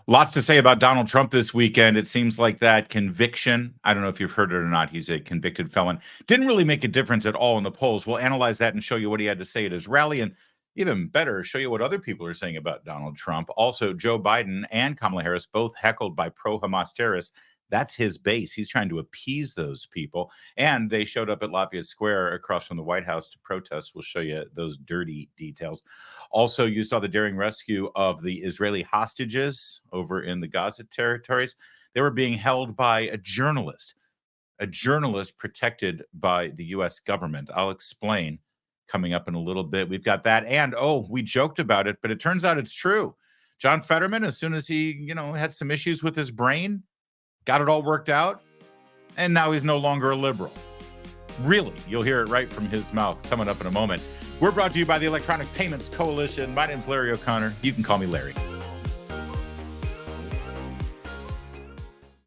Lots to say about Donald Trump this weekend. It seems like that conviction, I don't know if you've heard it or not, he's a convicted felon, didn't really make a difference at all in the polls. We'll analyze that and show you what he had to say at his rally, and even better, show you what other people are saying about Donald Trump. Also, Joe Biden and Kamala Harris both heckled by pro-Hamas terrorists. That's his base. He's trying to appease those people. And they showed up at Lafayette Square across from the White House to protest. We'll show you those dirty details. Also, you saw the daring rescue of the Israeli hostages over in the Gaza territories. They were being held by a journalist protected by the U.S. government. I'll explain coming up in a little bit. We've got that. And, we joked about it, but it turns out it's true. John Fetterman, as soon as he, had some issues with his brain, got it all worked out, and now he's no longer a liberal. Really, you'll hear it right from his mouth coming up in a moment. We're brought to you by the Electronic Payments Coalition. My name's Larry O'Connor. You can call me Larry.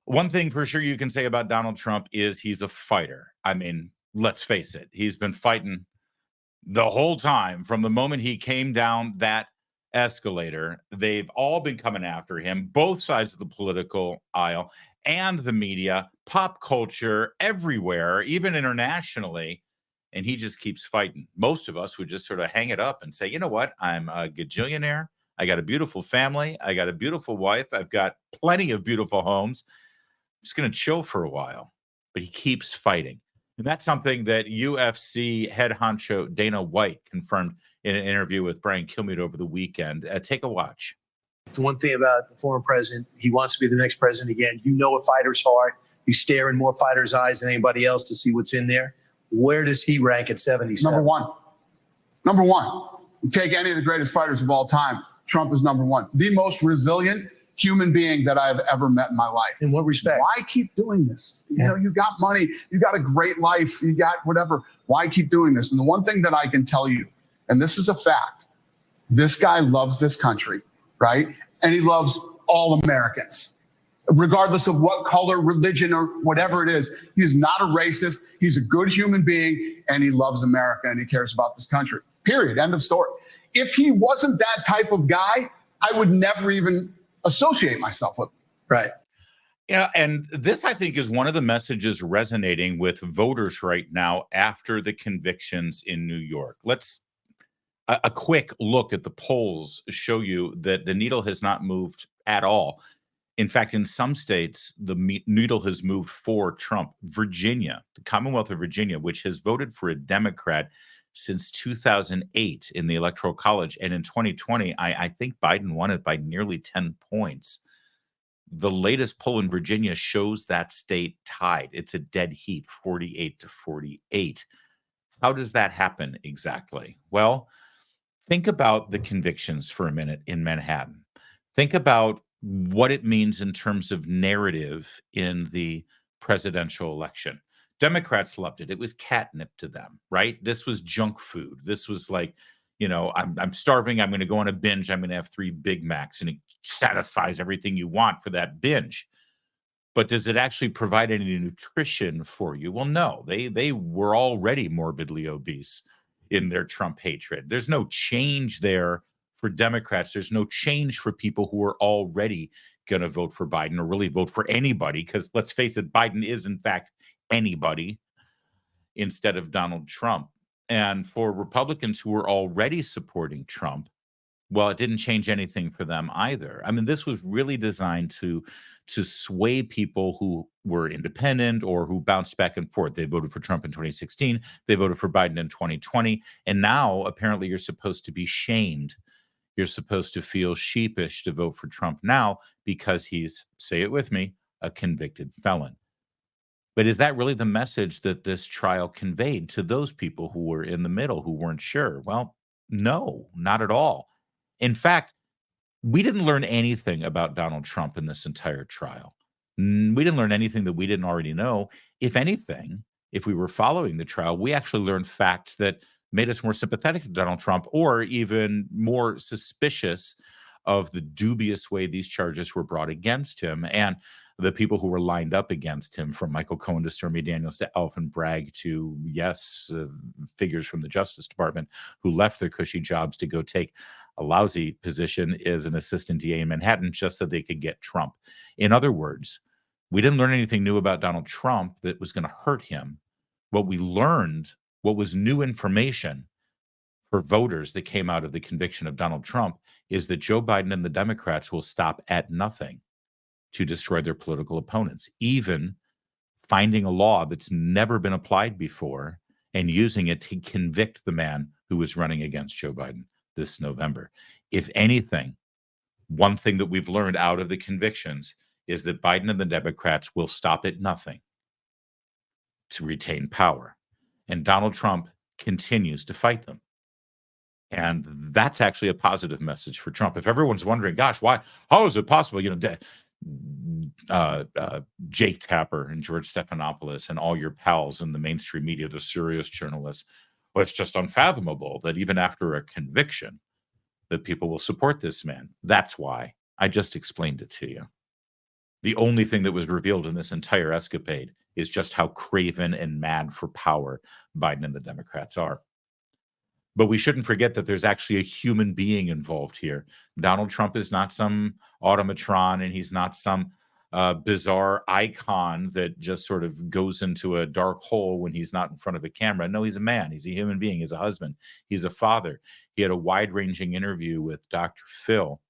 One thing for sure you can say about Donald Trump is he's a fighter. I mean, let's face it. He's been fighting the whole time from the moment he came down that escalator. They've all been coming after him, both sides of the political aisle and the media, pop culture, everywhere, even internationally. And he just keeps fighting. Most of us would just sort of hang it up and say, you know what? I'm a gajillionaire. I got a beautiful family. I got a beautiful wife. I've got plenty of beautiful homes. I'm just going to chill for a while. But he keeps fighting. And that's something that UFC head honcho Dana White confirmed in an interview with Brian Kilmeade over the weekend. Take a watch. The one thing about the former president, he wants to be the next president again. You know a fighter's heart. You stare in more fighters' eyes than anybody else to see what's in there. Where does he rank at 77? Number one. Number one. You take any of the greatest fighters of all time, Trump is number one. The most resilient human being that I've ever met in my life. In what respect? Why keep doing this? You got money, you got a great life, you got whatever. Why keep doing this? And the one thing that I can tell you, and this is a fact, this guy loves this country, right? And he loves all Americans, regardless of what color, religion, or whatever it is. He's not a racist. He's a good human being, and he loves America, and he cares about this country. Period. End of story. If he wasn't that type of guy, I would never even associate myself with him. Right. Yeah, and this, I think, is one of the messages resonating with voters right now after the convictions in New York. A quick look at the polls show you that the needle has not moved at all. In fact, in some states, the needle has moved for Trump. Virginia, the Commonwealth of Virginia, which has voted for a Democrat since 2008 in the Electoral College. And in 2020, I think Biden won it by nearly 10 points. The latest poll in Virginia shows that state tied. It's a dead heat, 48-48. How does that happen exactly? Well, think about the convictions for a minute in Manhattan. Think about what it means in terms of narrative in the presidential election. Democrats loved it. It was catnip to them, right? This was junk food. This was like, I'm starving. I'm going to go on a binge. I'm going to have 3 Big Macs, and it satisfies everything you want for that binge. But does it actually provide any nutrition for you? Well, no. They were already morbidly obese in their Trump hatred. There's no change there for Democrats. There's no change for people who are already going to vote for Biden or really vote for anybody, because let's face it, Biden is in fact anybody instead of Donald Trump. And for Republicans who were already supporting Trump, well, it didn't change anything for them either. I mean, this was really designed to sway people who were independent or who bounced back and forth. They voted for Trump in 2016. They voted for Biden in 2020. And now, apparently, you're supposed to be shamed. You're supposed to feel sheepish to vote for Trump now because he's, say it with me, a convicted felon. But is that really the message that this trial conveyed to those people who were in the middle, who weren't sure? Well, no, not at all. In fact, we didn't learn anything about Donald Trump in this entire trial. We didn't learn anything that we didn't already know. If anything, if we were following the trial, we actually learned facts that made us more sympathetic to Donald Trump, or even more suspicious of the dubious way these charges were brought against him and the people who were lined up against him, from Michael Cohen to Stormy Daniels to Alvin Bragg to, figures from the Justice Department who left their cushy jobs to go take a lousy position as an assistant DA in Manhattan just so they could get Trump. In other words, we didn't learn anything new about Donald Trump that was going to hurt him. What we learned, what was new information for voters that came out of the conviction of Donald Trump, is that Joe Biden and the Democrats will stop at nothing to destroy their political opponents, even finding a law that's never been applied before and using it to convict the man who was running against Joe Biden this November. If anything, one thing that we've learned out of the convictions is that Biden and the Democrats will stop at nothing to retain power. And Donald Trump continues to fight them. And that's actually a positive message for Trump. If everyone's wondering, gosh, why, how is it possible? You know, Jake Tapper and George Stephanopoulos and all your pals in the mainstream media, the serious journalists, well, it's just unfathomable that even after a conviction that people will support this man. That's why I just explained it to you. The only thing that was revealed in this entire escapade is just how craven and mad for power Biden and the Democrats are. But we shouldn't forget that there's actually a human being involved here. Donald Trump is not some automatron, and he's not some bizarre icon that just sort of goes into a dark hole when he's not in front of a camera. No, he's a man. He's a human being. He's a husband. He's a father. He had a wide-ranging interview with Dr. Phil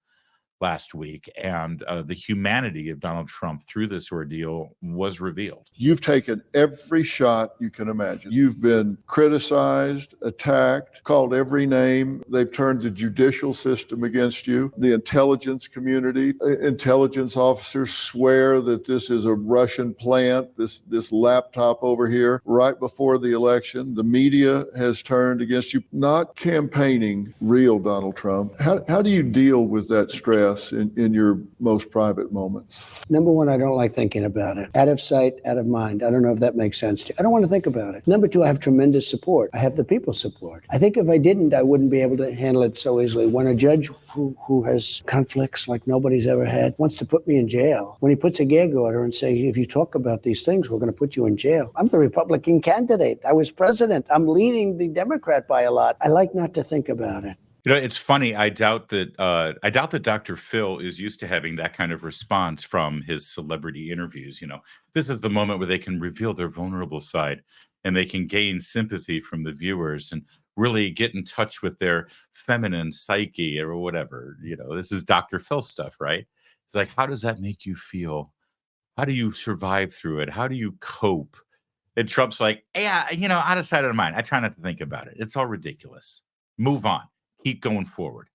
last week, and the humanity of Donald Trump through this ordeal was revealed. You've taken every shot you can imagine. You've been criticized, attacked, called every name. They've turned the judicial system against you. The intelligence community, intelligence officers swear that this is a Russian plant, this laptop over here, right before the election. The media has turned against you, not campaigning real Donald Trump. How do you deal with that stress in your most private moments? Number one, I don't like thinking about it. Out of sight, out of mind. I don't know if that makes sense to you. I don't want to think about it. Number two, I have tremendous support. I have the people's support. I think if I didn't, I wouldn't be able to handle it so easily. When a judge who has conflicts like nobody's ever had wants to put me in jail, when he puts a gag order and say, if you talk about these things, we're going to put you in jail. I'm the Republican candidate. I was president. I'm leading the Democrat by a lot. I like not to think about it. You know, it's funny. I doubt that Dr. Phil is used to having that kind of response from his celebrity interviews. You know, this is the moment where they can reveal their vulnerable side and they can gain sympathy from the viewers and really get in touch with their feminine psyche or whatever. You know, this is Dr. Phil stuff, right? It's like, how does that make you feel? How do you survive through it? How do you cope? And Trump's like, yeah, you know, out of sight, out of mind. I try not to think about it. It's all ridiculous. Move on. Keep going forward.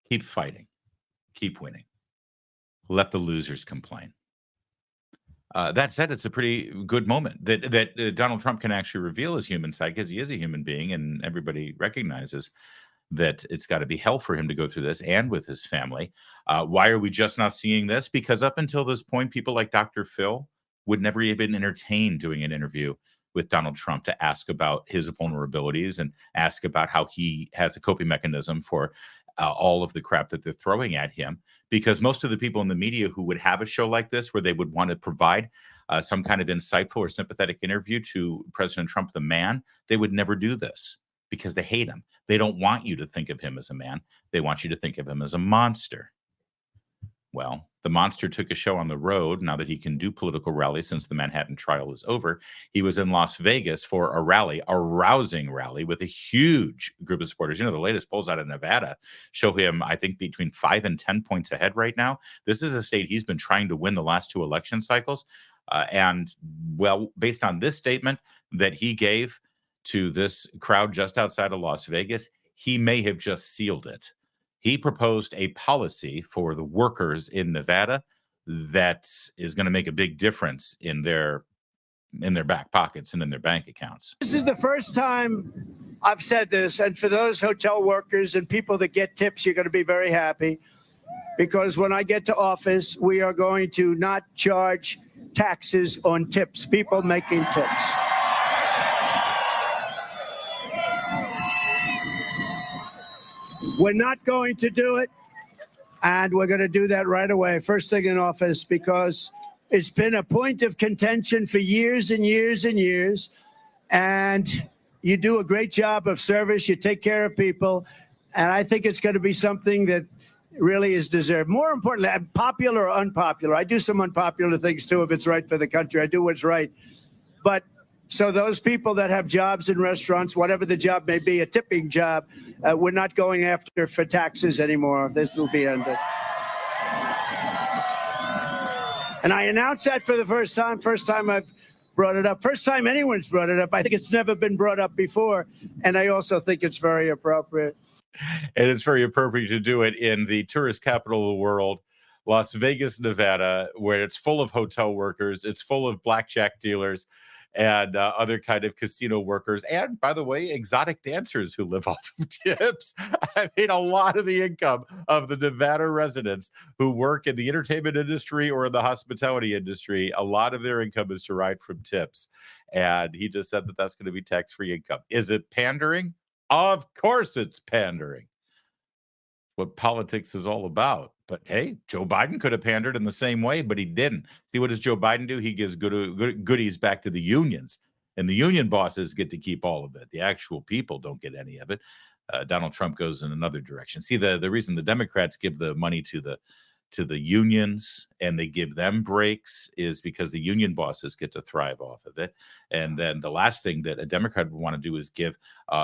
Keep fighting. Keep winning. Let the losers complain. That said, it's a pretty good moment that Donald Trump can actually reveal his human side, because he is a human being, and everybody recognizes that it's got to be hell for him to go through this, and with his family. Why are we just not seeing this? Because up until this point, people like Dr. Phil would never even entertain doing an interview with Donald Trump to ask about his vulnerabilities and ask about how he has a coping mechanism for all of the crap that they're throwing at him. Because most of the people in the media who would have a show like this, where they would want to provide some kind of insightful or sympathetic interview to President Trump, the man, they would never do this because they hate him. They don't want you to think of him as a man. They want you to think of him as a monster. Well, the monster took a show on the road now that he can do political rallies since the Manhattan trial is over. He was in Las Vegas for a rally, a rousing rally with a huge group of supporters. You know, the latest polls out of Nevada show him, I think, between 5 and 10 points ahead right now. This is a state he's been trying to win the last 2 election cycles. And, well, based on this statement that he gave to this crowd just outside of Las Vegas, he may have just sealed it. He proposed a policy for the workers in Nevada that is going to make a big difference in their back pockets and in their bank accounts. This is the first time I've said this, and for those hotel workers and people that get tips, you're going to be very happy, because when I get to office, we are going to not charge taxes on tips, people making tips. We're not going to do it, and we're going to do that right away, first thing in office, because it's been a point of contention for years and years and years, and you do a great job of service. You take care of people. And I think it's going to be something that really is deserved. More importantly, popular or unpopular. I do some unpopular things too if it's right for the country. I do what's right. But so those people that have jobs in restaurants, whatever the job may be, a tipping job, we're not going after for taxes anymore. This will be ended. And I announced that for the first time I've brought it up. First time anyone's brought it up. I think it's never been brought up before. And I also think it's very appropriate. And it's very appropriate to do it in the tourist capital of the world, Las Vegas, Nevada, where it's full of hotel workers, it's full of blackjack dealers and other kind of casino workers. And by the way, exotic dancers who live off of tips. I mean, a lot of the income of the Nevada residents who work in the entertainment industry or in the hospitality industry, a lot of their income is derived from tips. And he just said that that's going to be tax-free income. Is it pandering? Of course it's pandering. What politics is all about. But hey, Joe Biden could have pandered in the same way, but he didn't. See, what does Joe Biden do? He gives goodies back to the unions, and the union bosses get to keep all of it. The actual people don't get any of it. Donald Trump goes in another direction. See, the reason the Democrats give the money to the unions and they give them breaks is because the union bosses get to thrive off of it. And then the last thing that a Democrat would want to do is give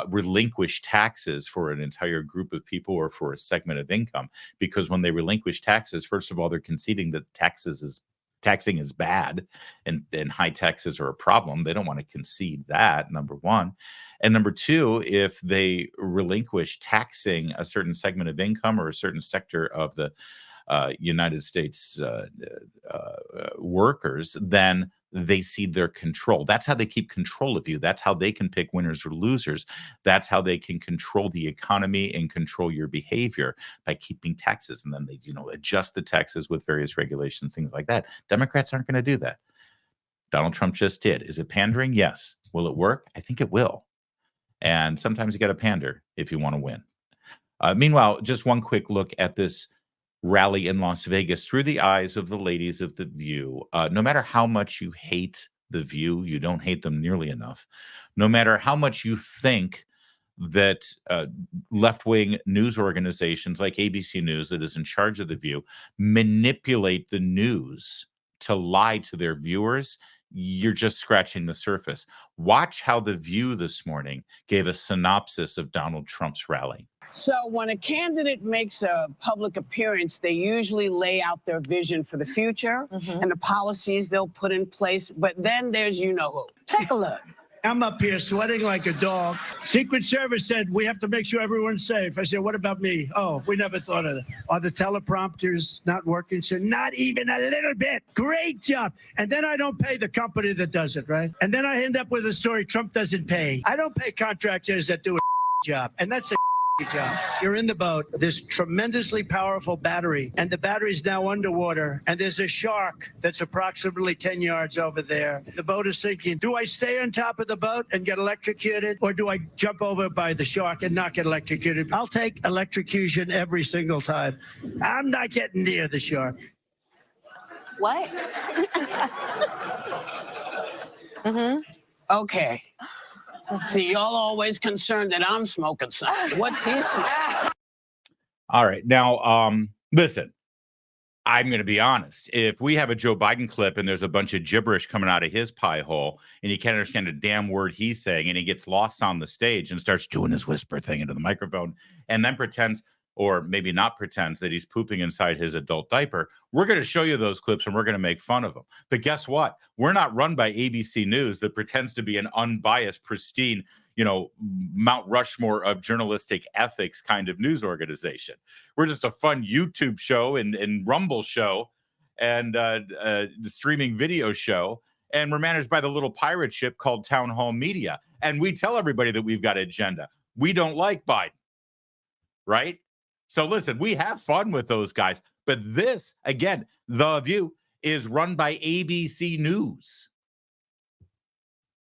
relinquish taxes for an entire group of people or for a segment of income, because when they relinquish taxes, first of all, they're conceding that taxing is bad and high taxes are a problem. They don't want to concede that, number one. And number two, if they relinquish taxing a certain segment of income or a certain sector of the United States workers, then they cede their control. That's how they keep control of you. That's how they can pick winners or losers. That's how they can control the economy and control your behavior, by keeping taxes. And then they, adjust the taxes with various regulations, things like that. Democrats aren't going to do that. Donald Trump just did. Is it pandering? Yes. Will it work? I think it will. And sometimes you got to pander if you want to win. Meanwhile, just one quick look at this rally in Las Vegas through the eyes of the ladies of The View. No matter how much you hate The View, you don't hate them nearly enough. No matter how much you think that left-wing news organizations like ABC News, that is in charge of The View, manipulate the news to lie to their viewers, you're just scratching the surface. Watch how The View this morning gave a synopsis of Donald Trump's rally. So when a candidate makes a public appearance, they usually lay out their vision for the future and the policies they'll put in place. But then there's who. Take a look. I'm up here sweating like a dog. Secret Service said we have to make sure everyone's safe. I said, what about me? Oh, we never thought of that. Are the teleprompters not working? So not even a little bit. Great job. And then I don't pay the company that does it, right? And then I end up with a story Trump doesn't pay. I don't pay contractors that do a job. And that's a job. You're in the boat, this tremendously powerful battery, and the battery's now underwater, and there's a shark that's approximately 10 yards over there. The boat is sinking. Do I stay on top of the boat and get electrocuted, or do I jump over by the shark and not get electrocuted? I'll take electrocution every single time. I'm not getting near the shark. What? Okay. See, y'all always concerned that I'm smoking something. What's he smoking? All right. Now, listen, I'm going to be honest. If we have a Joe Biden clip and there's a bunch of gibberish coming out of his pie hole and you can't understand a damn word he's saying and he gets lost on the stage and starts doing his whisper thing into the microphone and then pretends, or maybe not pretends, that he's pooping inside his adult diaper, we're going to show you those clips and we're going to make fun of him. But guess what? We're not run by ABC News that pretends to be an unbiased, pristine, Mount Rushmore of journalistic ethics kind of news organization. We're just a fun YouTube show and Rumble show and the streaming video show. And we're managed by the little pirate ship called Town Hall Media. And we tell everybody that we've got an agenda. We don't like Biden, right? So listen, we have fun with those guys. But this, again, The View is run by ABC News.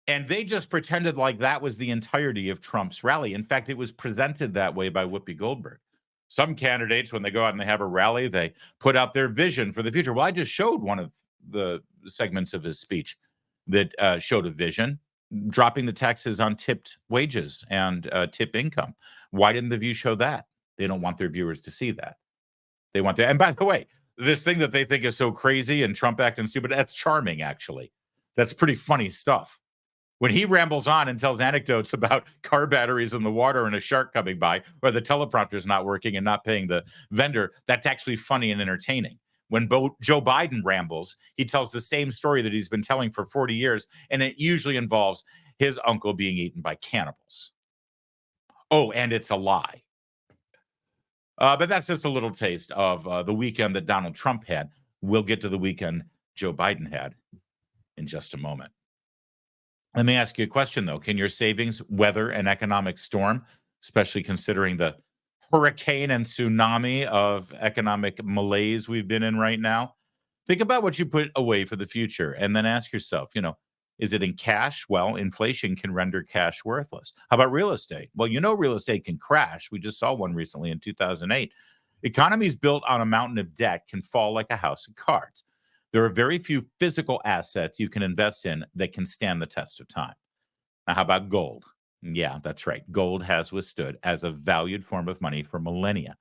And they just pretended like that was the entirety of Trump's rally. In fact, it was presented that way by Whoopi Goldberg. Some candidates, when they go out and they have a rally, they put out their vision for the future. Well, I just showed one of the segments of his speech that showed a vision. dropping the taxes on tipped wages and tip income. Why didn't The View show that? They don't want their viewers to see that. They want that. And by the way, this thing that they think is so crazy and Trump acting stupid, that's charming, actually. That's pretty funny stuff. When he rambles on and tells anecdotes about car batteries in the water and a shark coming by, or the teleprompter's not working and not paying the vendor, that's actually funny and entertaining. When Joe Biden rambles, he tells the same story that he's been telling for 40 years, and it usually involves his uncle being eaten by cannibals. Oh, and it's a lie. But that's just a little taste of the weekend that Donald Trump had. We'll get to the weekend Joe Biden had in just a moment. Let me ask you a question, though. Can your savings weather an economic storm, especially considering the hurricane and tsunami of economic malaise we've been in right now? Think about what you put away for the future and then ask yourself, is it in cash? Well, inflation can render cash worthless. How about real estate? Well, real estate can crash. We just saw one recently in 2008. Economies built on a mountain of debt can fall like a house of cards. There are very few physical assets you can invest in that can stand the test of time. Now, how about gold? Yeah, that's right. Gold has withstood as a valued form of money for millennia.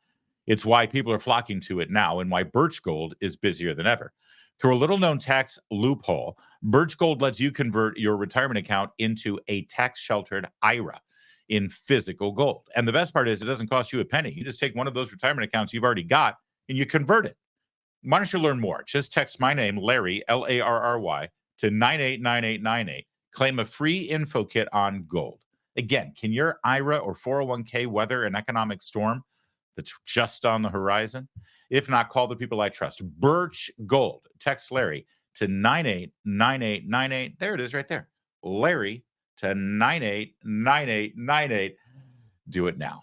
It's why people are flocking to it now and why Birch Gold is busier than ever. Through a little-known tax loophole, Birch Gold lets you convert your retirement account into a tax-sheltered IRA in physical gold. And the best part is it doesn't cost you a penny. You just take one of those retirement accounts you've already got and you convert it. Why don't you learn more? Just text my name, Larry, Larry, to 989898. Claim a free info kit on gold. Again, can your IRA or 401k weather an economic storm that's just on the horizon? If not, call the people I trust. Birch Gold. Text Larry to 989898. There it is right there. Larry to 989898. Do it now.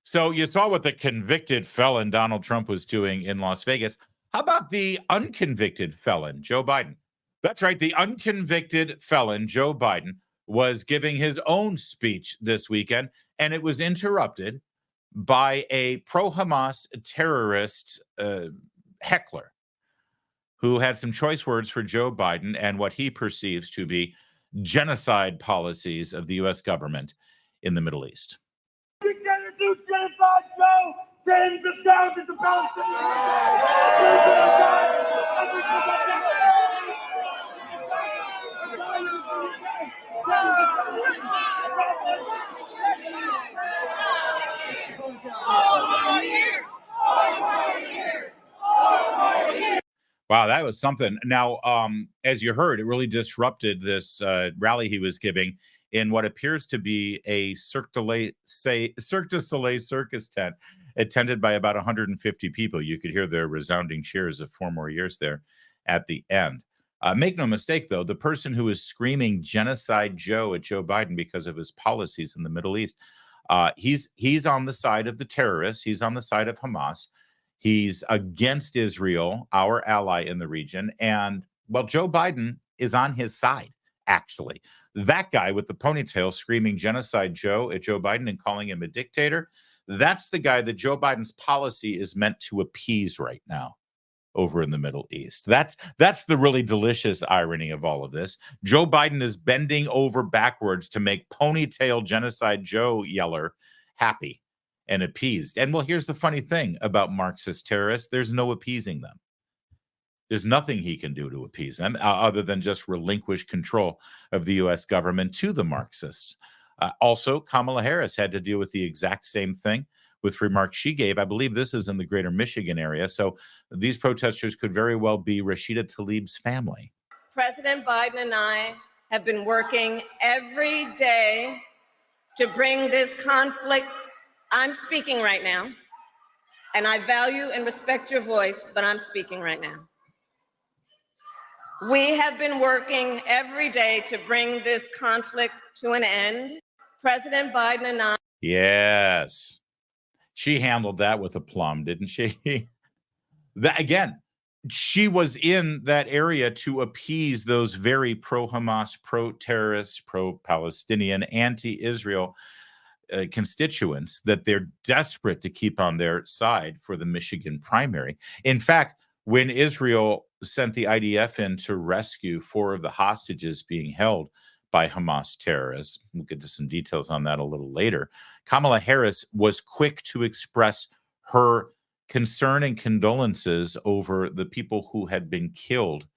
So you saw what the convicted felon Donald Trump was doing in Las Vegas. How about the unconvicted felon, Joe Biden? That's right. The unconvicted felon, Joe Biden, was giving his own speech this weekend, and it was interrupted by a pro-Hamas terrorist heckler who had some choice words for Joe Biden and what he perceives to be genocide policies of the U.S. government in the Middle East. We cannot do genocide, Joe! Tens of thousands of Wow, that was something. Now, as you heard, it really disrupted this rally he was giving in what appears to be a Cirque du Soleil circus tent attended by about 150 people. You could hear their resounding cheers of 4 more years there at the end. Make no mistake, though, the person who is screaming genocide Joe at Joe Biden because of his policies in the Middle East, he's on the side of the terrorists. He's on the side of Hamas. He's against Israel, our ally in the region. And, well, Joe Biden is on his side, actually. That guy with the ponytail screaming genocide Joe at Joe Biden and calling him a dictator, that's the guy that Joe Biden's policy is meant to appease right now over in the Middle East. That's the really delicious irony of all of this. Joe Biden is bending over backwards to make ponytail genocide Joe Yeller happy and appeased. And well, here's the funny thing about Marxist terrorists. There's no appeasing them. There's nothing he can do to appease them other than just relinquish control of the U.S. government to the Marxists. Also, Kamala Harris had to deal with the exact same thing with remarks she gave. I believe this is in the greater Michigan area. So these protesters could very well be Rashida Tlaib's family. President Biden and I have been working every day to bring this conflict. I'm speaking right now, and I value and respect your voice, but I'm speaking right now. We have been working every day to bring this conflict to an end. President Biden and I. Yes. She handled that with aplomb, didn't she? That again, she was in that area to appease those very pro-Hamas, pro-terrorist, pro-Palestinian, anti-Israel constituents that they're desperate to keep on their side for the Michigan primary. In fact, when Israel sent the IDF in to rescue 4 of the hostages being held by Hamas terrorists. We'll get to some details on that a little later. Kamala Harris was quick to express her concern and condolences over the people who had been killed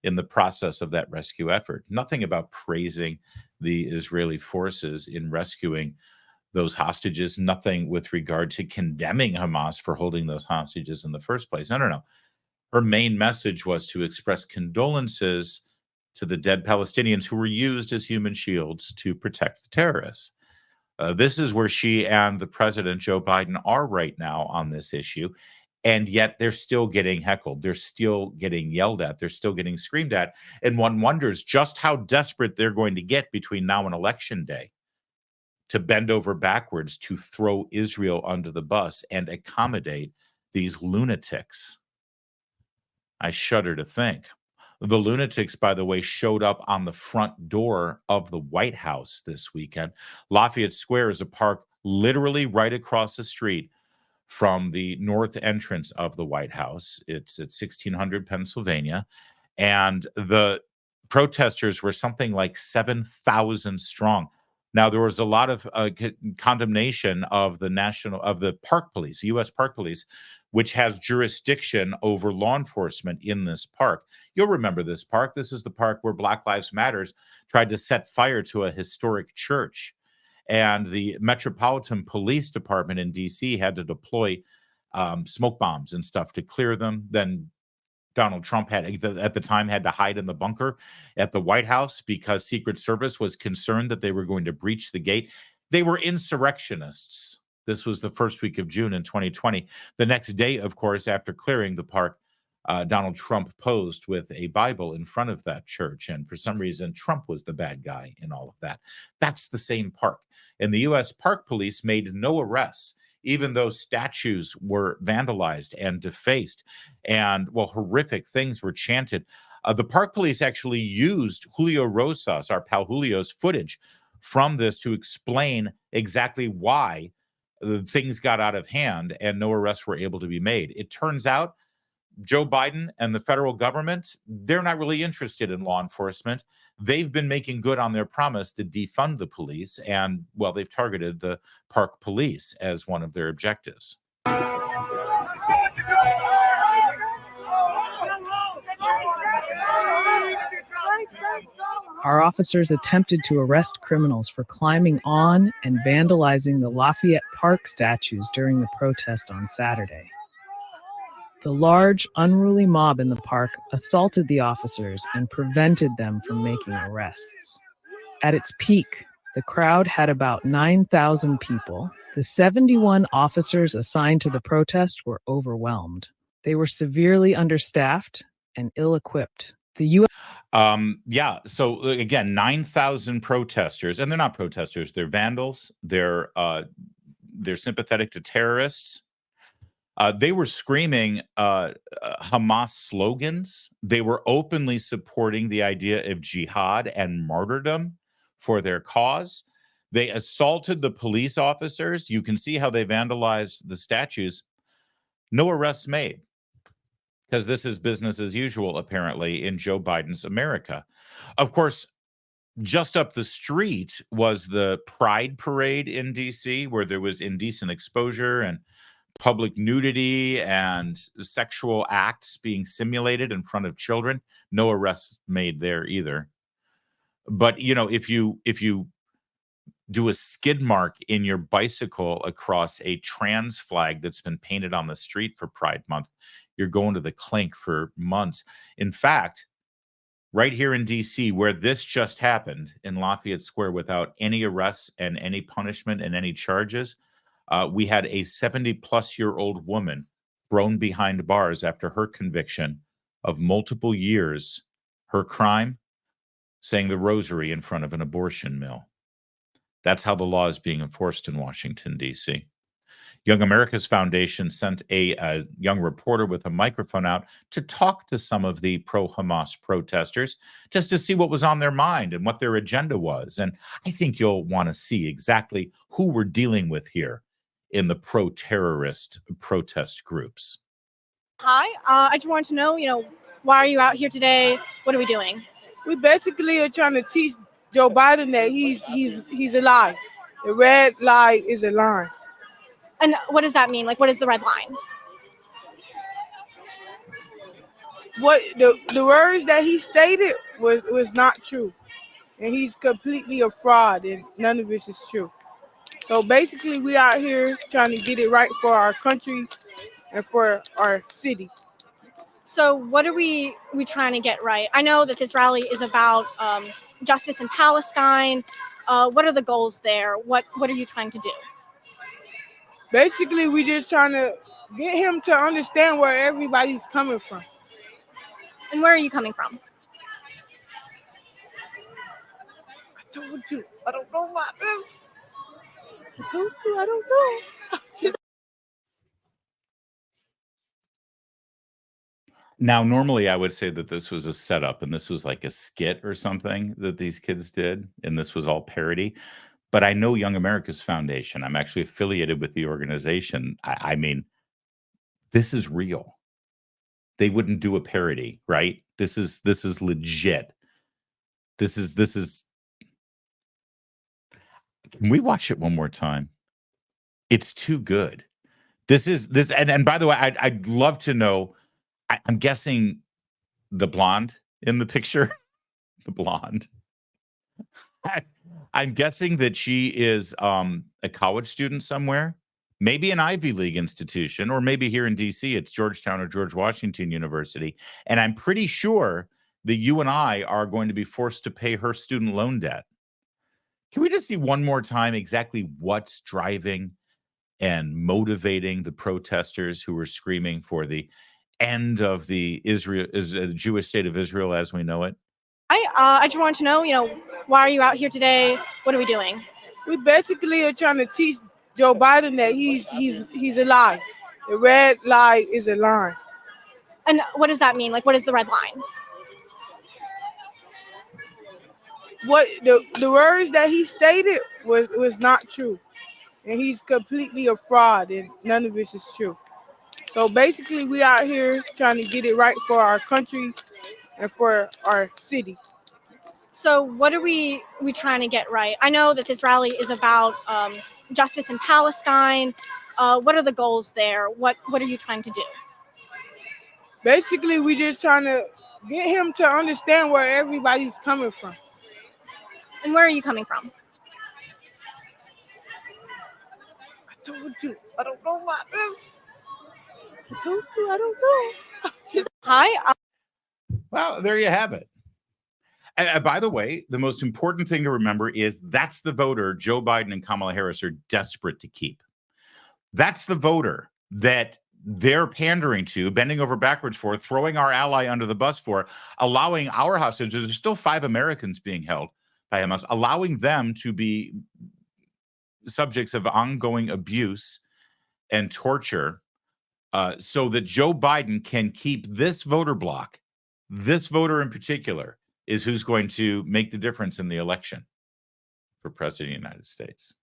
in the process of that rescue effort. Nothing about praising the Israeli forces in rescuing those hostages, nothing with regard to condemning Hamas for holding those hostages in the first place. No. Her main message was to express condolences to the dead Palestinians who were used as human shields to protect the terrorists. This is where she and the president, Joe Biden, are right now on this issue. And yet they're still getting heckled. They're still getting yelled at. They're still getting screamed at. And one wonders just how desperate they're going to get between now and Election Day to bend over backwards to throw Israel under the bus and accommodate these lunatics. I shudder to think. The lunatics, by the way, showed up on the front door of the White House this weekend. Lafayette Square is a park literally right across the street from the north entrance of the White House. It's at 1600 Pennsylvania. And the protesters were something like 7,000 strong. Now, there was a lot of condemnation of the park police, the U.S. Park Police, which has jurisdiction over law enforcement in this park. You'll remember this park. This is the park where Black Lives Matters tried to set fire to a historic church. And the Metropolitan Police Department in D.C. had to deploy smoke bombs and stuff to clear them. Then Donald Trump at the time had to hide in the bunker at the White House because Secret Service was concerned that they were going to breach the gate. They were insurrectionists. This was the first week of June in 2020. The next day, of course, after clearing the park, Donald Trump posed with a Bible in front of that church. And for some reason, Trump was the bad guy in all of that. That's the same park. And the U.S. Park Police made no arrests, even though statues were vandalized and defaced and, well, horrific things were chanted. The park police actually used Julio Rosas, our pal Julio's footage from this to explain exactly why things got out of hand and no arrests were able to be made. It turns out Joe Biden and the federal government, they're not really interested in law enforcement. They've been making good on their promise to defund the police. And, well, they've targeted the park police as one of their objectives. Our officers attempted to arrest criminals for climbing on and vandalizing the Lafayette Park statues during the protest on Saturday. The large, unruly mob in the park assaulted the officers and prevented them from making arrests. At its peak, the crowd had about 9,000 people. The 71 officers assigned to the protest were overwhelmed. They were severely understaffed and ill-equipped. The U.S. So again, 9,000 protesters, and they're not protesters, they're vandals. They're sympathetic to terrorists. They were screaming Hamas slogans. They were openly supporting the idea of jihad and martyrdom for their cause. They assaulted the police officers. You can see how they vandalized the statues. No arrests made, because this is business as usual, apparently, in Joe Biden's America. Of course, just up the street was the Pride Parade in D.C., where there was indecent exposure and public nudity and sexual acts being simulated in front of children. No arrests made there either. But, you know, if you do a skid mark in your bicycle across a trans flag that's been painted on the street for Pride Month, you're going to the clink for months. In fact, right here in D.C., where this just happened in Lafayette Square without any arrests and any punishment and any charges, we had a 70-plus-year-old woman thrown behind bars after her conviction of multiple years. Her crime, saying the rosary in front of an abortion mill. That's how the law is being enforced in Washington, D.C. Young America's Foundation sent a young reporter with a microphone out to talk to some of the pro-Hamas protesters just to see what was on their mind and what their agenda was. And I think you'll want to see exactly who we're dealing with here in the pro-terrorist protest groups. Hi, I just wanted to know, Why are you out here today? What are we doing? We basically are trying to teach Joe Biden that he's a lie. The red lie is a lie. And what does that mean? Like, what is the red line? What the words that he stated was not true, and he's completely a fraud, and none of this is true. So basically, we out here trying to get it right for our country and for our city. So what are we trying to get right? I know that this rally is about justice in Palestine. What are the goals there? What are you trying to do? Basically, we just trying to get him to understand where everybody's coming from. And where are you coming from? I told you, I don't know about this. I told you, I don't know. Now, normally I would say that this was a setup and this was like a skit or something that these kids did, and this was all parody. But I know Young America's Foundation. I'm actually affiliated with the organization. I mean, this is real. They wouldn't do a parody, right? This is legit. This is. Can we watch it one more time? It's too good. And by the way, I'd love to know. I'm guessing the blonde in the picture, the blonde. I'm guessing that she is a college student somewhere, maybe an Ivy League institution, or maybe here in D.C. it's Georgetown or George Washington University. And I'm pretty sure that you and I are going to be forced to pay her student loan debt. Can we just see one more time exactly what's driving and motivating the protesters who are screaming for the end of the Jewish state of Israel as we know it? I just want to know, why are you out here today? What are we doing? We basically are trying to teach Joe Biden that he's a lie. The red lie is a lie. And what does that mean? Like, what is the red line? What the words that he stated was not true, and he's completely a fraud, and none of this is true. So basically, we out here trying to get it right for our country and for our city. So what are we trying to get right? I know that this rally is about justice in Palestine. What are the goals there? What are you trying to do? Basically, we just trying to get him to understand where everybody's coming from. And where are you coming from? I told you, I don't know about this. I told you, I don't know. Hi. Well, there you have it. And by the way, the most important thing to remember is that's the voter Joe Biden and Kamala Harris are desperate to keep. That's the voter that they're pandering to, bending over backwards for, throwing our ally under the bus for, allowing our hostages. There's still 5 Americans being held by Hamas, allowing them to be subjects of ongoing abuse and torture, so that Joe Biden can keep this voter block. This voter in particular is who's going to make the difference in the election for president of the United States.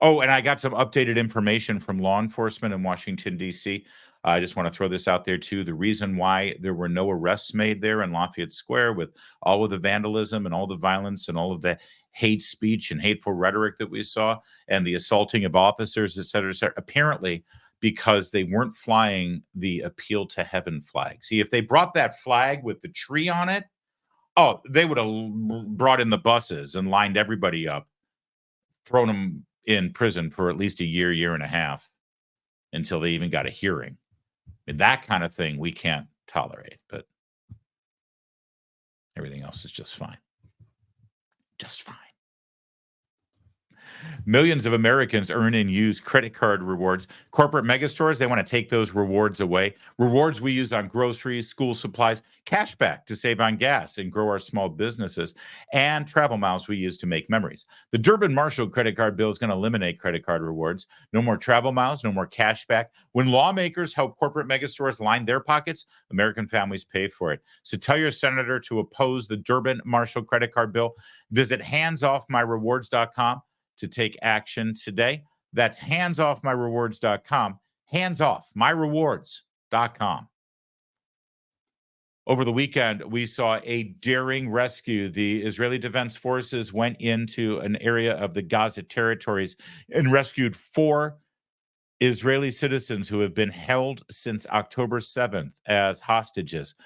Oh, and I got some updated information from law enforcement in Washington, D.C. I just want to throw this out there, too. The reason why there were no arrests made there in Lafayette Square with all of the vandalism and all the violence and all of the hate speech and hateful rhetoric that we saw and the assaulting of officers, et cetera, apparently because they weren't flying the Appeal to Heaven flag. See, if they brought that flag with the tree on it, they would have brought in the buses and lined everybody up, thrown them in prison for at least a year and a half until they even got a hearing. And that kind of thing we can't tolerate, but everything else is just fine. Just fine. Millions of Americans earn and use credit card rewards. Corporate megastores, they want to take those rewards away. Rewards we use on groceries, school supplies, cash back to save on gas and grow our small businesses, and travel miles we use to make memories. The Durbin-Marshall credit card bill is going to eliminate credit card rewards. No more travel miles, no more cash back. When lawmakers help corporate megastores line their pockets, American families pay for it. So tell your senator to oppose the Durbin-Marshall credit card bill. Visit handsoffmyrewards.com to take action today. That's handsoffmyrewards.com. Handsoffmyrewards.com. Over the weekend, we saw a daring rescue. The Israeli Defense Forces went into an area of the Gaza territories and rescued 4 Israeli citizens who have been held since October 7th as hostages.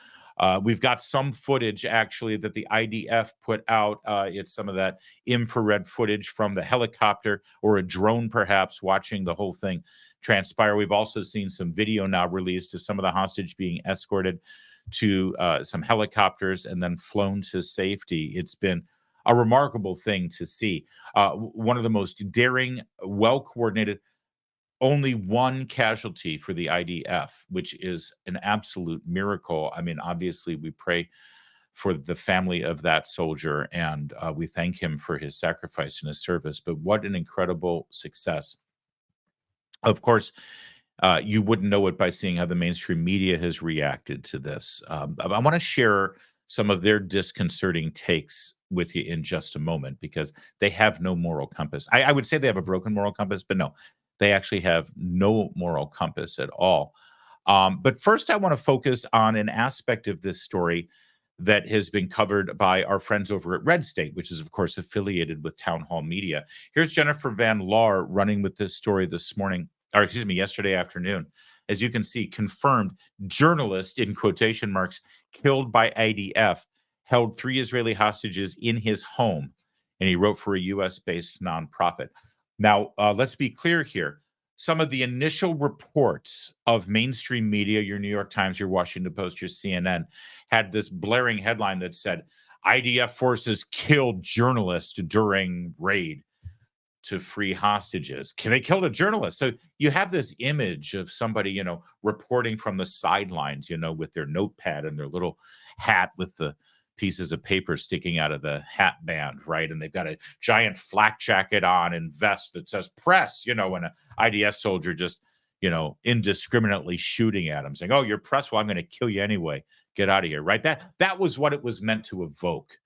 We've got some footage, actually, that the IDF put out. It's some of that infrared footage from the helicopter or a drone, perhaps, watching the whole thing transpire. We've also seen some video now released of some of the hostage being escorted to some helicopters and then flown to safety. It's been a remarkable thing to see. One of the most daring, well-coordinated, only 1 casualty for the IDF, which is an absolute miracle. I mean, obviously, we pray for the family of that soldier, and we thank him for his sacrifice and his service. But what an incredible success. Of course, you wouldn't know it by seeing how the mainstream media has reacted to this. I want to share some of their disconcerting takes with you in just a moment, because they have no moral compass. I would say they have a broken moral compass, but no, they actually have no moral compass at all. But first, I want to focus on an aspect of this story that has been covered by our friends over at Red State, which is, of course, affiliated with Town Hall Media. Here's Jennifer Van Laar running with this story this morning, or excuse me, yesterday afternoon. As you can see, confirmed journalist, in quotation marks, killed by IDF, held 3 Israeli hostages in his home, and he wrote for a U.S.-based nonprofit. Now, let's be clear here. Some of the initial reports of mainstream media, your New York Times, your Washington Post, your CNN, had this blaring headline that said, IDF forces killed journalist during raid to free hostages. They killed a journalist. So you have this image of somebody, reporting from the sidelines, with their notepad and their little hat with the pieces of paper sticking out of the hat band, right? And they've got a giant flak jacket on and vest that says press, and an IDF soldier just, indiscriminately shooting at him, saying, oh, you're press? Well, I'm going to kill you anyway. Get out of here, right? That was what it was meant to evoke,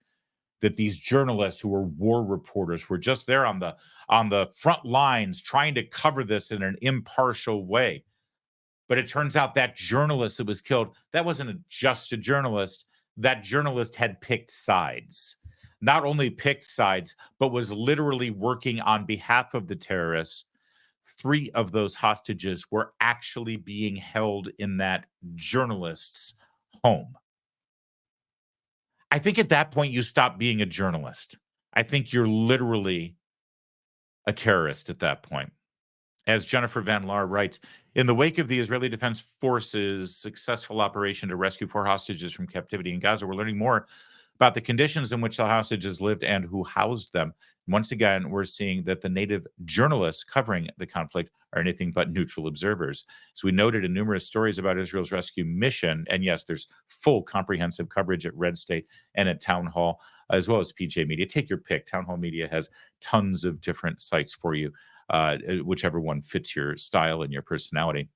that these journalists who were war reporters were just there on the front lines trying to cover this in an impartial way. But it turns out that journalist that was killed, that wasn't just a journalist. That journalist had picked sides. Not only picked sides, but was literally working on behalf of the terrorists. 3 of those hostages were actually being held in that journalist's home. I think at that point, you stop being a journalist. I think you're literally a terrorist at that point. As Jennifer Van Laar writes, in the wake of the Israeli Defense Forces' successful operation to rescue 4 hostages from captivity in Gaza, we're learning more about the conditions in which the hostages lived and who housed them. Once again, we're seeing that the native journalists covering the conflict are anything but neutral observers. As we noted in numerous stories about Israel's rescue mission, and yes, there's full comprehensive coverage at Red State and at Town Hall, as well as PJ Media. Take your pick. Town Hall Media has tons of different sites for you, whichever one fits your style and your personality.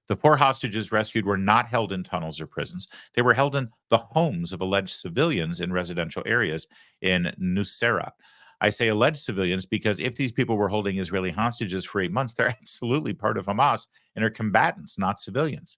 The 4 hostages rescued were not held in tunnels or prisons. They were held in the homes of alleged civilians in residential areas in Nuseirat. I say alleged civilians because if these people were holding Israeli hostages for 8 months, they're absolutely part of Hamas and are combatants, not civilians.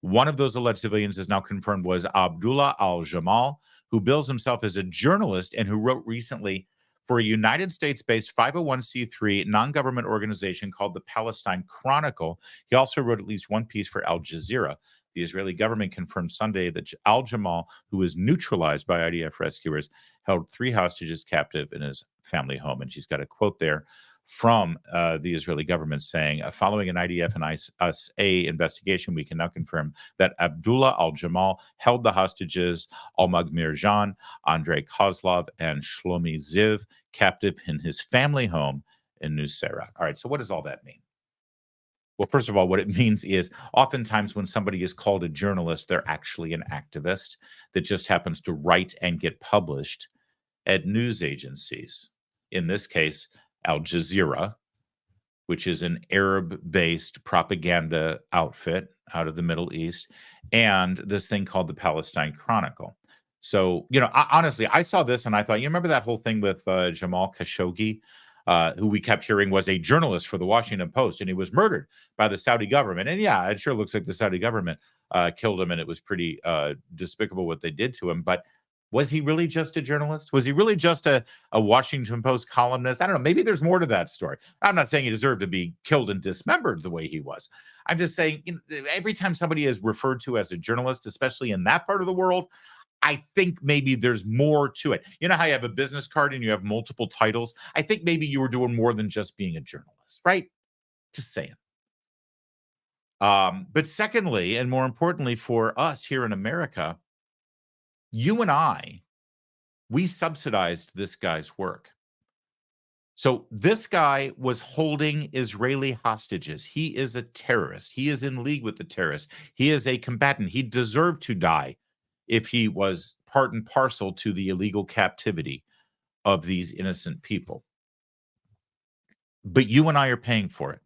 One of those alleged civilians is now confirmed was Abdullah al-Jamal, who bills himself as a journalist and who wrote recently for a United States-based 501c3 non-government organization called the Palestine Chronicle. He also wrote at least one piece for Al Jazeera. The Israeli government confirmed Sunday that al-Jamal, who was neutralized by IDF rescuers, held 3 hostages captive in his family home. And she's got a quote there from the Israeli government saying, following an IDF and ISA investigation, we can now confirm that Abdullah al-Jamal held the hostages Al-Magmir Jan, Andrei Kozlov, and Shlomi Ziv captive in his family home in Nuseirat. All right, so what does all that mean? Well, first of all, what it means is oftentimes when somebody is called a journalist, they're actually an activist that just happens to write and get published at news agencies. In this case, Al Jazeera, which is an Arab-based propaganda outfit out of the Middle East, and this thing called the Palestine Chronicle. So, honestly, I saw this and I thought, you remember that whole thing with Jamal Khashoggi who we kept hearing was a journalist for the Washington Post, and he was murdered by the Saudi government. And yeah, it sure looks like the Saudi government killed him, and it was pretty despicable what they did to him. But was he really just a journalist? Was he really just a Washington Post columnist? I don't know. Maybe there's more to that story. I'm not saying he deserved to be killed and dismembered the way he was. I'm just saying, every time somebody is referred to as a journalist, especially in that part of the world, I think maybe there's more to it. You know how you have a business card and you have multiple titles? I think maybe you were doing more than just being a journalist, right? Just saying. But secondly, and more importantly for us here in America, you and I, we subsidized this guy's work. So this guy was holding Israeli hostages. He is a terrorist. He is in league with the terrorists. He is a combatant. He deserved to die if he was part and parcel to the illegal captivity of these innocent people. But you and I are paying for it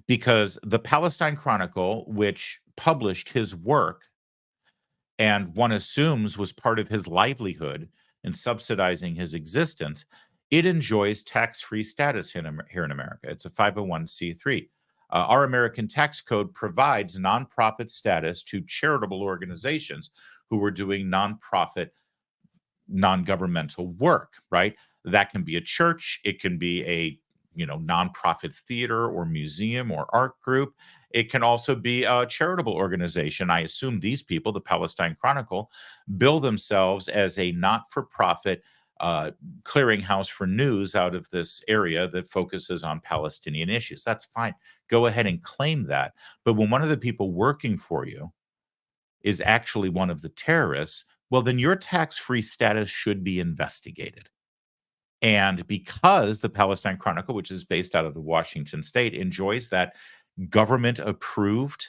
because the Palestine Chronicle, which published his work and one assumes was part of his livelihood in subsidizing his existence, it enjoys tax-free status here in America. It's a 501c3. Our American tax code provides nonprofit status to charitable organizations who are doing nonprofit, non-governmental work, right? That can be a church. It can be a nonprofit theater or museum or art group. It can also be a charitable organization. I assume these people, the Palestine Chronicle, bill themselves as a not-for-profit clearinghouse for news out of this area that focuses on Palestinian issues. That's fine. Go ahead and claim that. But when one of the people working for you is actually one of the terrorists, well, then your tax-free status should be investigated. And because the Palestine Chronicle, which is based out of the Washington state, enjoys that government-approved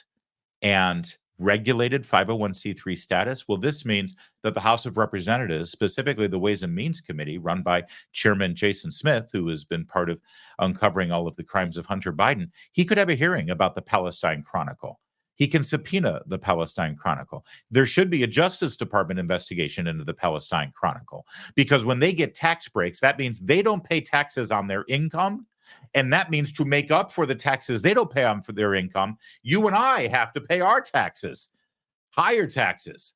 and regulated 501c3 status, well, this means that the House of Representatives, specifically the Ways and Means Committee run by Chairman Jason Smith, who has been part of uncovering all of the crimes of Hunter Biden, he could have a hearing about the Palestine Chronicle. He can subpoena the Palestine Chronicle. There should be a Justice Department investigation into the Palestine Chronicle, because when they get tax breaks, that means they don't pay taxes on their income. And that means to make up for the taxes they don't pay on for their income, you and I have to pay our taxes, higher taxes.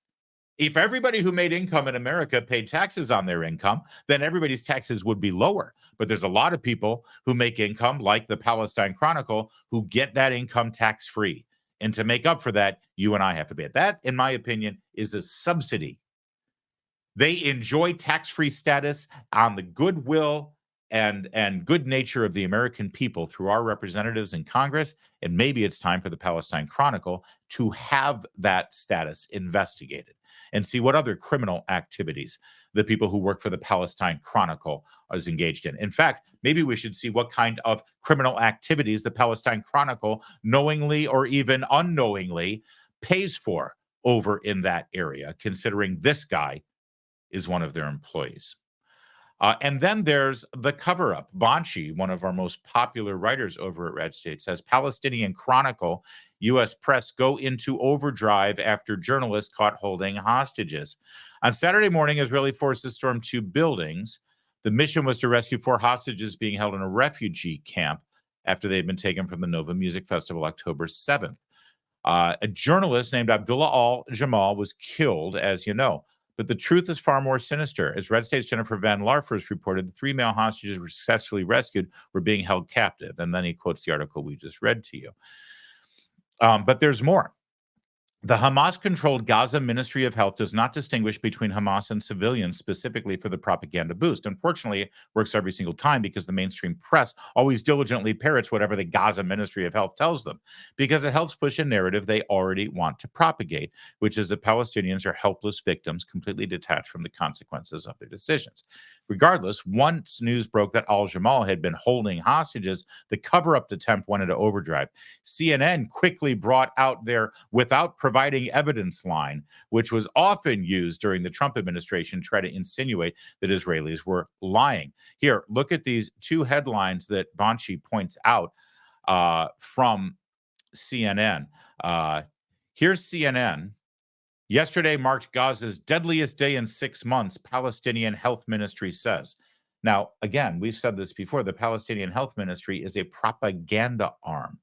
If everybody who made income in America paid taxes on their income, then everybody's taxes would be lower. But there's a lot of people who make income, like the Palestine Chronicle, who get that income tax-free. And to make up for that, you and I have to pay it. That, in my opinion, is a subsidy. They enjoy tax-free status on the goodwill and good nature of the American people through our representatives in Congress. And maybe it's time for the Palestine Chronicle to have that status investigated and see what other criminal activities the people who work for the Palestine Chronicle is engaged in. In fact, maybe we should see what kind of criminal activities the Palestine Chronicle knowingly or even unknowingly pays for over in that area, considering this guy is one of their employees. And then there's the cover-up. Banshi, one of our most popular writers over at Red State, says Palestinian Chronicle, U.S. press go into overdrive after journalists caught holding hostages. On Saturday morning, Israeli forces stormed 2 buildings. The mission was to rescue 4 hostages being held in a refugee camp after they had been taken from the Nova Music Festival October 7th. A journalist named Abdullah al-Jamal was killed, as you know. But the truth is far more sinister. As Red State's Jennifer Van Larfers reported, the 3 male hostages were successfully rescued, were being held captive. And then he quotes the article we just read to you. But there's more. The Hamas-controlled Gaza Ministry of Health does not distinguish between Hamas and civilians specifically for the propaganda boost. Unfortunately, it works every single time because the mainstream press always diligently parrots whatever the Gaza Ministry of Health tells them, because it helps push a narrative they already want to propagate, which is that Palestinians are helpless victims completely detached from the consequences of their decisions. Regardless, once news broke that al-Jamal had been holding hostages, the cover-up attempt went into overdrive. CNN quickly brought out their without providing evidence line, which was often used during the Trump administration to try to insinuate that Israelis were lying. Here, look at these 2 headlines that Banshi points out from CNN. Here's CNN. Yesterday marked Gaza's deadliest day in 6 months, Palestinian Health Ministry says. Now, again, we've said this before, the Palestinian Health Ministry is a propaganda arm.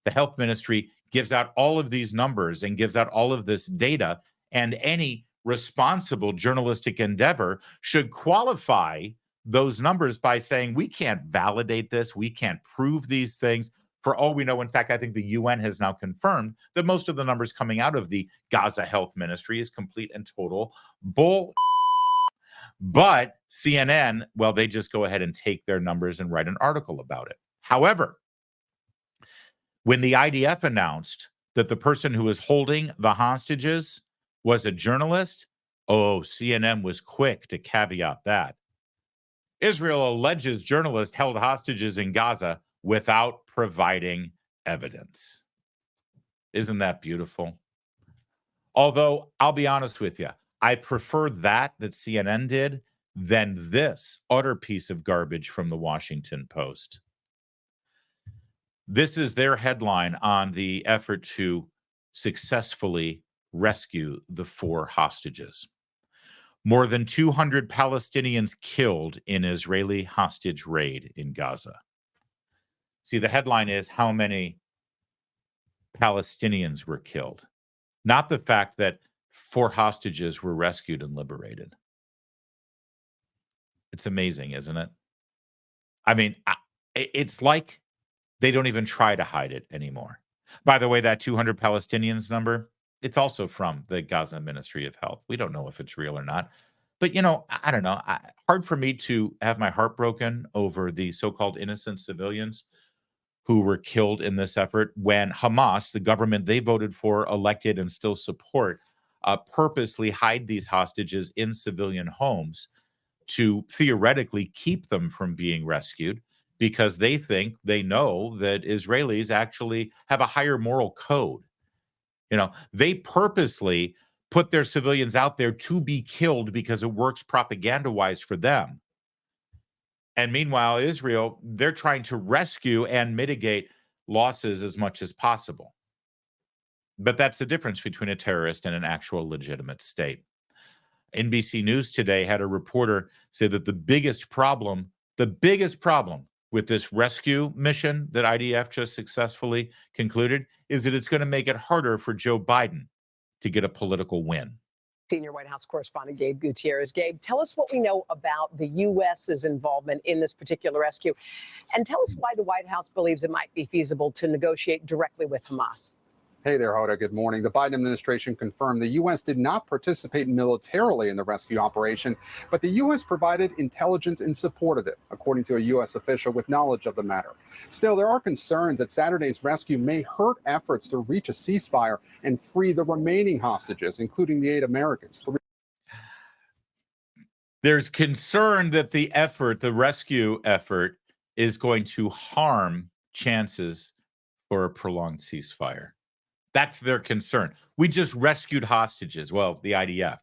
The health ministry gives out all of these numbers and gives out all of this data, and any responsible journalistic endeavor should qualify those numbers by saying, we can't validate this, we can't prove these things. For all we know, in fact, I think the UN has now confirmed that most of the numbers coming out of the Gaza Health Ministry is complete and total bull. But CNN, well, they just go ahead and take their numbers and write an article about it. However, when the IDF announced that the person who was holding the hostages was a journalist, oh, CNN was quick to caveat that. Israel alleges journalist held hostages in Gaza without providing evidence. Isn't that beautiful? Although, I'll be honest with you, I prefer that CNN did than this utter piece of garbage from the Washington Post. This is their headline on the effort to successfully rescue the 4 hostages. More than 200 Palestinians killed in Israeli hostage raid in Gaza. See, the headline is how many Palestinians were killed, not the fact that 4 hostages were rescued and liberated. It's amazing, isn't it? I mean, it's like they don't even try to hide it anymore. By the way, that 200 Palestinians number, it's also from the Gaza Ministry of Health. We don't know if it's real or not. But, you know, I don't know. Hard for me to have my heart broken over the so-called innocent civilians who were killed in this effort when Hamas, the government they voted for, elected, and still support, purposely hide these hostages in civilian homes to theoretically keep them from being rescued because they think they know that Israelis actually have a higher moral code. You know, they purposely put their civilians out there to be killed because it works propaganda-wise for them. And meanwhile, Israel, they're trying to rescue and mitigate losses as much as possible. But that's the difference between a terrorist and an actual legitimate state. NBC News today had a reporter say that the biggest problem with this rescue mission that IDF just successfully concluded is that it's going to make it harder for Joe Biden to get a political win. Senior White House correspondent Gabe Gutierrez. Gabe, tell us what we know about the U.S.'s involvement in this particular rescue, and tell us why the White House believes it might be feasible to negotiate directly with Hamas. Hey there, Hoda. Good morning. The Biden administration confirmed the U.S. did not participate militarily in the rescue operation, but the U.S. provided intelligence in support of it, according to a U.S. official with knowledge of the matter. Still, there are concerns that Saturday's rescue may hurt efforts to reach a ceasefire and free the remaining hostages, including the 8 Americans. There's concern that the rescue effort, is going to harm chances for a prolonged ceasefire. That's their concern. We just rescued hostages. Well, the IDF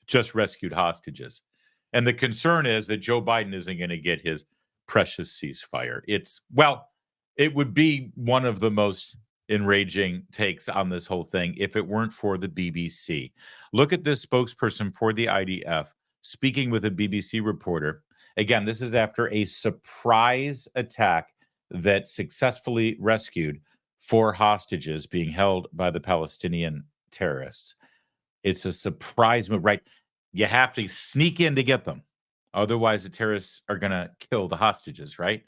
just rescued hostages. And the concern is that Joe Biden isn't going to get his precious ceasefire. It would be one of the most enraging takes on this whole thing if it weren't for the BBC. Look at this spokesperson for the IDF speaking with a BBC reporter. Again, this is after a surprise attack that successfully rescued 4 hostages being held by the Palestinian terrorists. It's a surprise move, right? You have to sneak in to get them. Otherwise, the terrorists are going to kill the hostages, right?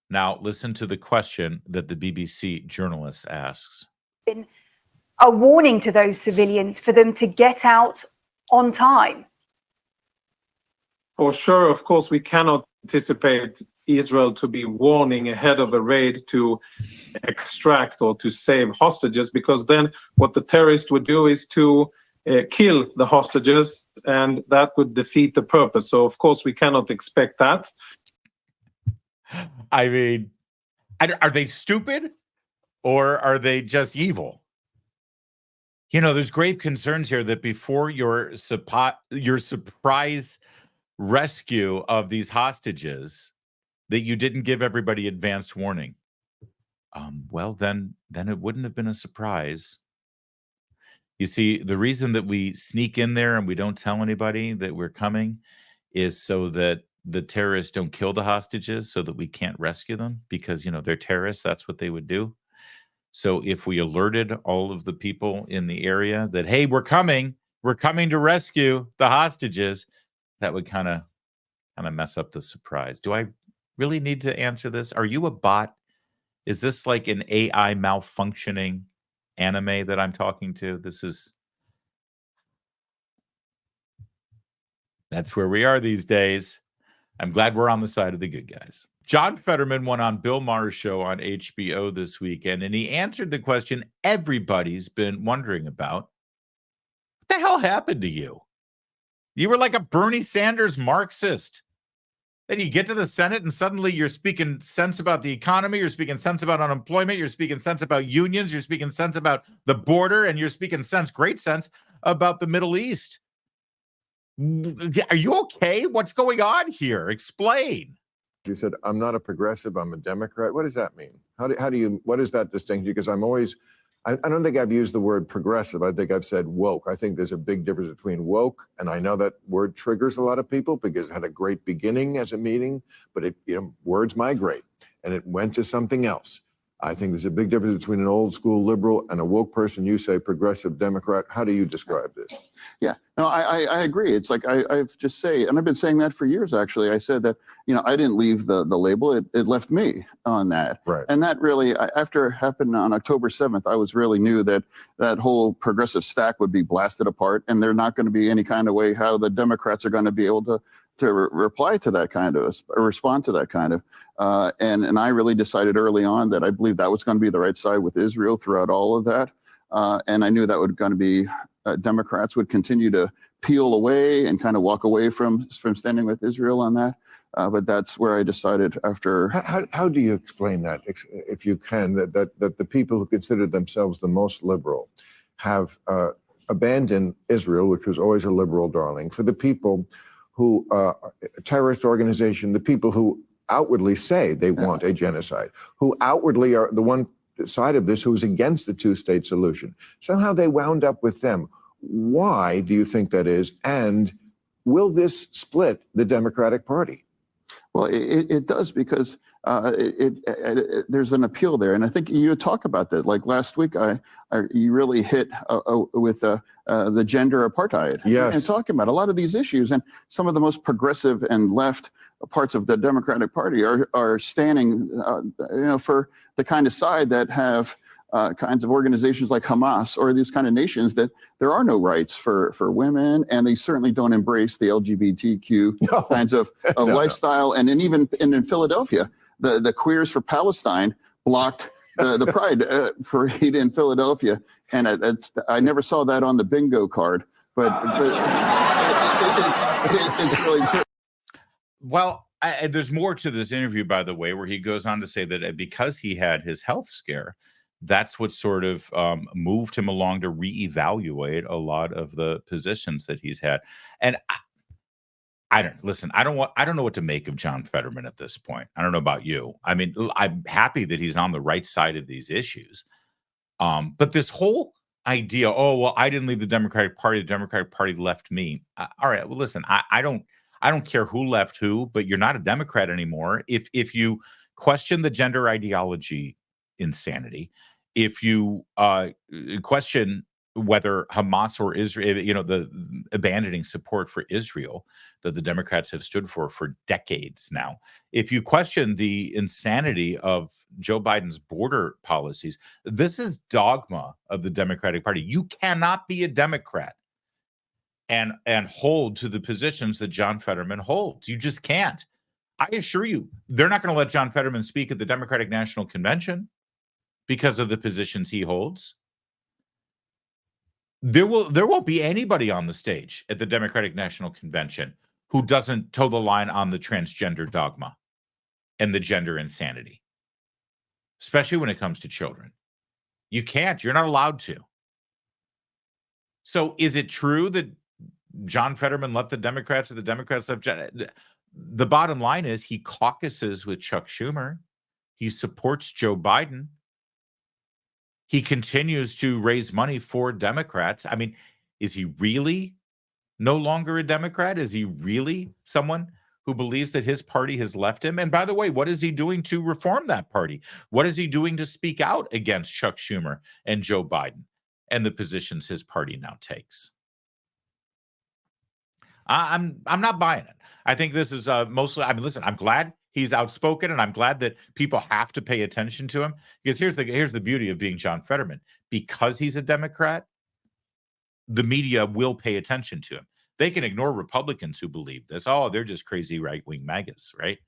Now, listen to the question that the BBC journalist asks. Been a warning to those civilians for them to get out on time. For sure, of course, we cannot anticipate Israel to be warning ahead of a raid to extract or to save hostages, because then what the terrorists would do is to kill the hostages, and that would defeat the purpose. So, of course, we cannot expect that. I mean, are they stupid or are they just evil? You know, there's grave concerns here that before your surprise rescue of these hostages, that you didn't give everybody advanced warning. Well, then it wouldn't have been a surprise. You see, the reason that we sneak in there and we don't tell anybody that we're coming is so that the terrorists don't kill the hostages so that we can't rescue them because, they're terrorists. That's what they would do. So if we alerted all of the people in the area that, hey, we're coming to rescue the hostages, that would kind of mess up the surprise. Do I really need to answer this? Are you a bot? Is this like an AI malfunctioning anime that I'm talking to? That's where we are these days. I'm glad we're on the side of the good guys. John Fetterman went on Bill Maher's show on HBO this weekend, and he answered the question everybody's been wondering about. What the hell happened to you? You were like a Bernie Sanders Marxist. Then you get to the Senate and suddenly you're speaking sense about the economy, you're speaking sense about unemployment, you're speaking sense about unions, you're speaking sense about the border, and you're speaking great sense about the Middle East. Are you okay? What's going on here? Explain. You said, I'm not a progressive, I'm a Democrat. What does that mean? What is that distinction? Because I don't think I've used the word progressive. I think I've said woke. I think there's a big difference between woke, and I know that word triggers a lot of people because it had a great beginning as a meeting, but words migrate, and it went to something else. I think there's a big difference between an old school liberal and a woke person. You say progressive Democrat. How do you describe this? Yeah, no, I agree. It's like I've just say, and I've been saying that for years, actually. I said that, I didn't leave the label. It left me on that. Right. And that really, after it happened on October 7th, I was really knew that that whole progressive stack would be blasted apart, and there's not going to be any kind of way how the Democrats are going to be able to reply to that kind of, or respond to that kind of. And I really decided early on that I believe that was going to be the right side with Israel throughout all of that. And I knew that would going to be Democrats would continue to peel away and kind of walk away from standing with Israel on that. But that's where I decided after. How do you explain that, if you can, that the people who consider themselves the most liberal have abandoned Israel, which was always a liberal darling, for the people who, a terrorist organization, the people who outwardly say they want a genocide, who outwardly are the one side of this who's against the two-state solution. Somehow they wound up with them. Why do you think that is? And will this split the Democratic Party? Well, it does, because there's an appeal there, and I think you talk about that. Like last week, you really hit with the gender apartheid. Yes. And talking about a lot of these issues, and some of the most progressive and left parts of the Democratic Party are standing, for the kind of side that have kinds of organizations like Hamas or these kind of nations that there are no rights for women, and they certainly don't embrace the LGBTQ kinds of lifestyle. And then even in Philadelphia, the Queers for Palestine blocked the Pride parade in Philadelphia, and I never saw that on the bingo card, but it's really true. Well, there's more to this interview, by the way, where he goes on to say that because he had his health scare, that's what sort of moved him along to reevaluate a lot of the positions that he's had. And I don't know what to make of John Fetterman at this point. I don't know about you. I mean, I'm happy that he's on the right side of these issues. But this whole idea, I didn't leave the Democratic Party. The Democratic Party left me. All right. Well, listen, I don't care who left who, but you're not a Democrat anymore. If you question the gender ideology insanity, if you question whether Hamas or Israel, the abandoning support for Israel that the Democrats have stood for decades now, if you question the insanity of Joe Biden's border policies, this is dogma of the Democratic Party. You cannot be a Democrat and hold to the positions that John Fetterman holds. You just can't. I assure you, they're not going to let John Fetterman speak at the Democratic National Convention because of the positions he holds. There won't be anybody on the stage at the Democratic National Convention who doesn't toe the line on the transgender dogma and the gender insanity, especially when it comes to children. You can't. You're not allowed to. So is it true that John Fetterman left the Democrats or the Democrats left? The bottom line is he caucuses with Chuck Schumer. He supports Joe Biden. He continues to raise money for Democrats. I mean, is he really no longer a Democrat? Is he really someone who believes that his party has left him. And by the way, what is he doing to reform that party? What is he doing to speak out against Chuck Schumer and Joe Biden and the positions his party now takes? I'm not buying it. I think this is mostly, I mean, listen, I'm glad he's outspoken, and I'm glad that people have to pay attention to him, because here's the beauty of being John Fetterman. Because he's a Democrat, the media will pay attention to him. They can ignore Republicans who believe this. Oh, they're just crazy right-wing MAGAs, right?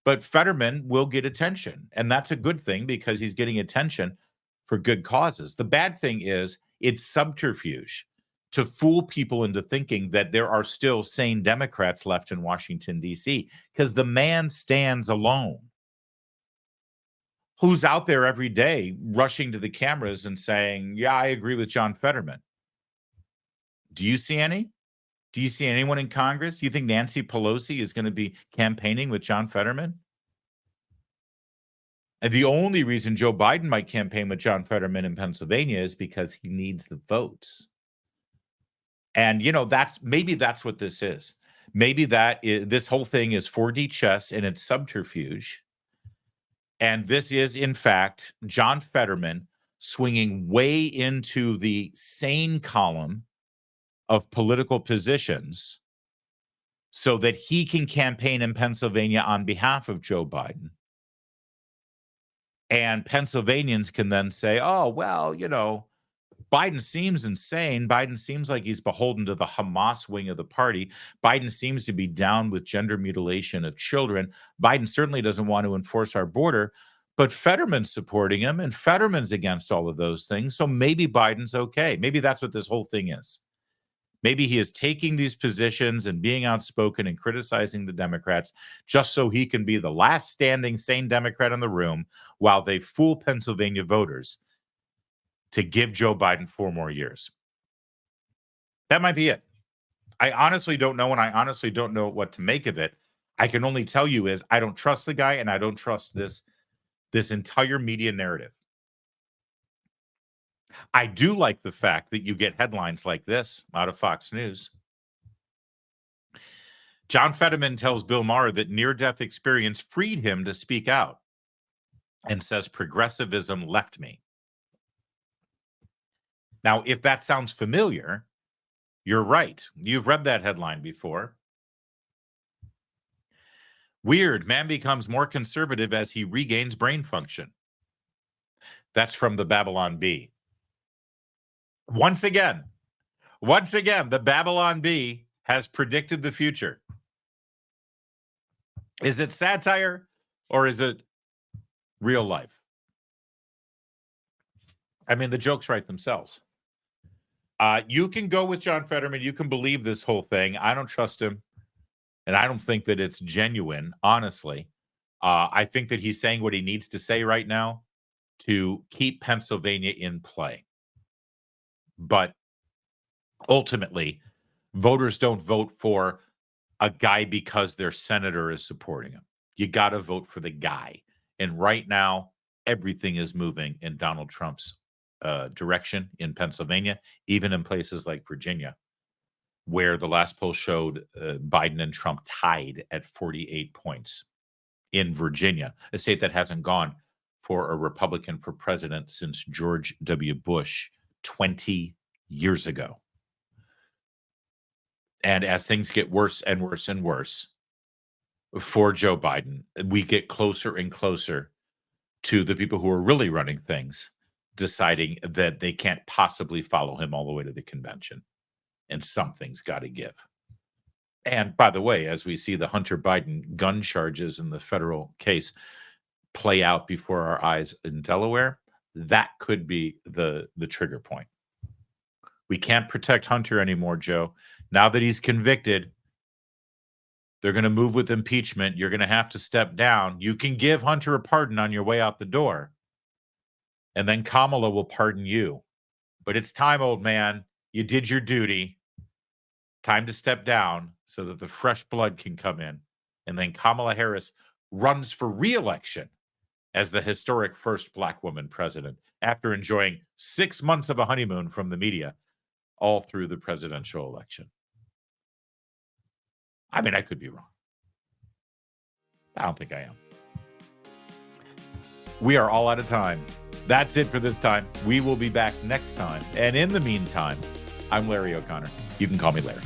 But Fetterman will get attention, and that's a good thing because he's getting attention for good causes. The bad thing is it's subterfuge to fool people into thinking that there are still sane Democrats left in Washington, D.C., because the man stands alone. Who's out there every day rushing to the cameras and saying, yeah, I agree with John Fetterman? Do you see any? Do you see anyone in Congress? Do you think Nancy Pelosi is going to be campaigning with John Fetterman? And the only reason Joe Biden might campaign with John Fetterman in Pennsylvania is because he needs the votes. And, you know, maybe that's what this is. Maybe this whole thing is 4D chess and it's subterfuge. And this is, in fact, John Fetterman swinging way into the sane column of political positions so that he can campaign in Pennsylvania on behalf of Joe Biden. And Pennsylvanians can then say, oh, well, you know, Biden seems insane. Biden seems like he's beholden to the Hamas wing of the party. Biden seems to be down with gender mutilation of children. Biden certainly doesn't want to enforce our border, but Fetterman's supporting him, and Fetterman's against all of those things. So maybe Biden's okay. Maybe that's what this whole thing is. Maybe he is taking these positions and being outspoken and criticizing the Democrats just so he can be the last standing sane Democrat in the room while they fool Pennsylvania voters to give Joe Biden 4 more years. That might be it. I honestly don't know, and I honestly don't know what to make of it. I can only tell you is I don't trust the guy, and I don't trust this entire media narrative. I do like the fact that you get headlines like this out of Fox News. John Fetterman tells Bill Maher that near-death experience freed him to speak out and says progressivism left me. Now, if that sounds familiar, you're right. You've read that headline before. Weird, man becomes more conservative as he regains brain function. That's from the Babylon Bee. Once again, the Babylon Bee has predicted the future. Is it satire or is it real life? I mean, the jokes write themselves. You can go with John Fetterman. You can believe this whole thing. I don't trust him. And I don't think that it's genuine, honestly. I think that he's saying what he needs to say right now to keep Pennsylvania in play. But ultimately, voters don't vote for a guy because their senator is supporting him. You got to vote for the guy. And right now, everything is moving in Donald Trump's direction in Pennsylvania, even in places like Virginia, where the last poll showed Biden and Trump tied at 48 points in Virginia, a state that hasn't gone for a Republican for president since George W. Bush 20 years ago. And as things get worse and worse and worse for Joe Biden, we get closer and closer to the people who are really running things deciding that they can't possibly follow him all the way to the convention. And something's got to give. And by the way, as we see the Hunter Biden gun charges in the federal case play out before our eyes in Delaware, that could be the trigger point. We can't protect Hunter anymore, Joe. Now that he's convicted, they're going to move with impeachment. You're going to have to step down. You can give Hunter a pardon on your way out the door. And then Kamala will pardon you. But it's time, old man. You did your duty. Time to step down so that the fresh blood can come in. And then Kamala Harris runs for re-election as the historic first Black woman president after enjoying 6 months of a honeymoon from the media all through the presidential election. I mean, I could be wrong. I don't think I am. We are all out of time. That's it for this time. We will be back next time. And in the meantime, I'm Larry O'Connor. You can call me Larry.